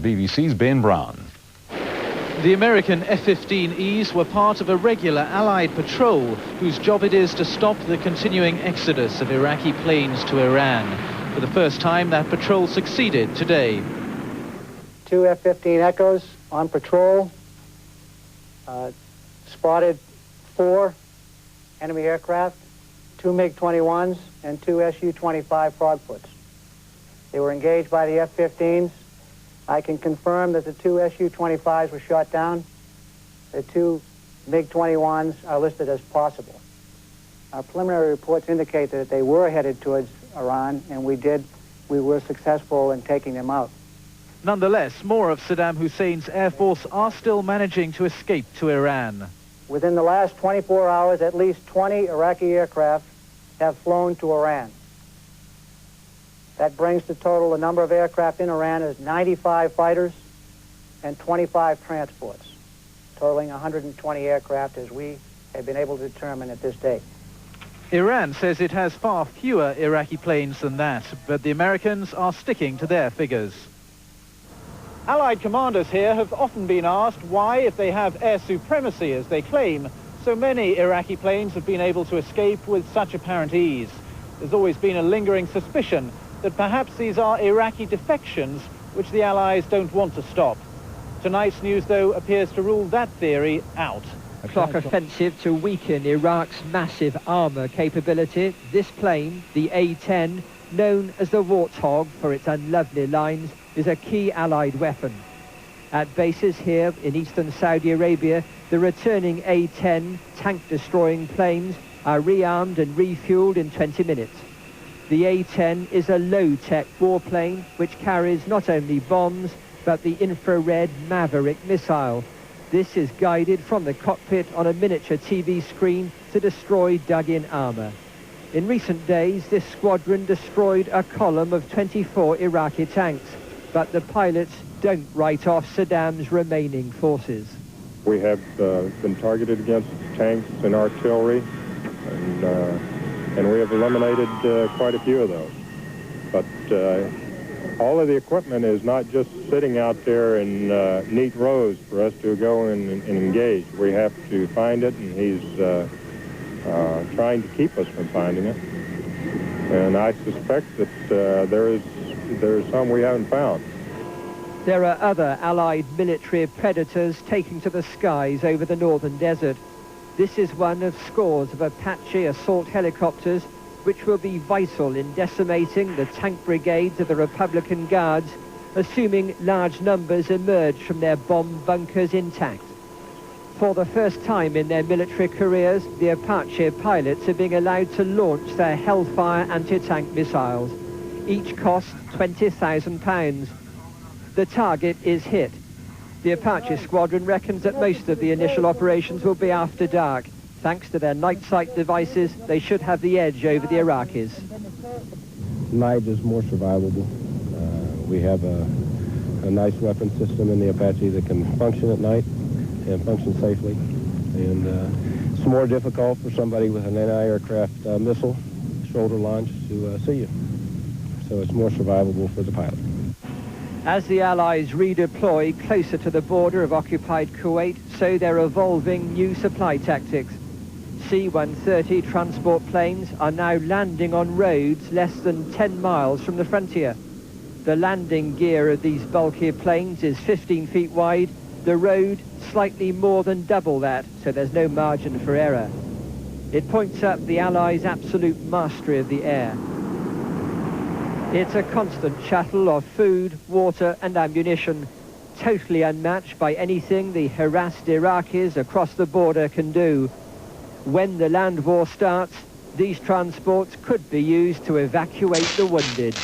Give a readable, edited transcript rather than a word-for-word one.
BBC's Ben Brown. The American F-15Es were part of a regular Allied patrol whose job it is to stop the continuing exodus of Iraqi planes to Iran. For the first time, that patrol succeeded today. 2 F-15 Echoes on patrol, spotted 4 enemy aircraft, 2 MiG-21s and 2 Su-25 Frogfoots. They were engaged by the F-15s. I can confirm that the 2 Su-25s were shot down. The 2 MiG-21s are listed as possible. Our preliminary reports indicate that they were headed towards Iran, and we were successful in taking them out. Nonetheless, more of Saddam Hussein's Air Force are still managing to escape to Iran. Within the last 24 hours, at least 20 Iraqi aircraft have flown to Iran. That brings the number of aircraft in Iran as 95 fighters and 25 transports, totaling 120 aircraft as we have been able to determine at this date. Iran says it has far fewer Iraqi planes than that, but the Americans are sticking to their figures. Allied commanders here have often been asked why, if they have air supremacy as they claim, so many Iraqi planes have been able to escape with such apparent ease. There's always been a lingering suspicion that perhaps these are Iraqi defections which the Allies don't want to stop. Tonight's news, though, appears to rule that theory out. A clock offensive to weaken Iraq's massive armour capability. This plane, the A-10, known as the Warthog for its unlovely lines, is a key Allied weapon. At bases here in eastern Saudi Arabia, the returning A-10 tank-destroying planes are rearmed and refueled in 20 minutes. The A-10 is a low-tech warplane which carries not only bombs, but the infrared Maverick missile. This is guided from the cockpit on a miniature TV screen to destroy dug-in armour. In recent days, this squadron destroyed a column of 24 Iraqi tanks, but the pilots don't write off Saddam's remaining forces. We have been targeted against tanks and artillery, and we have eliminated quite a few of those. But all of the equipment is not just sitting out there in neat rows for us to go and engage. We have to find it, and he's trying to keep us from finding it. And I suspect that there's some we haven't found. There are other Allied military predators taking to the skies over the northern desert. This is one of scores of Apache assault helicopters which will be vital in decimating the tank brigades of the Republican Guards, assuming large numbers emerge from their bomb bunkers intact. For the first time in their military careers, the Apache pilots are being allowed to launch their Hellfire anti-tank missiles. Each costs £20,000. The target is hit. The Apache squadron reckons that most of the initial operations will be after dark. Thanks to their night sight devices, they should have the edge over the Iraqis. Night is more survivable. We have a nice weapon system in the Apache that can function at night and function safely. And it's more difficult for somebody with an anti-aircraft missile, shoulder launch, to see you. So it's more survivable for the pilot. As the Allies redeploy closer to the border of occupied Kuwait, so they're evolving new supply tactics. C-130 transport planes are now landing on roads less than 10 miles from the frontier. The landing gear of these bulky planes is 15 feet wide, the road slightly more than double that, so there's no margin for error. It points up the Allies' absolute mastery of the air. It's a constant shuttle of food, water and ammunition, totally unmatched by anything the harassed Iraqis across the border can do. When the land war starts, these transports could be used to evacuate the wounded.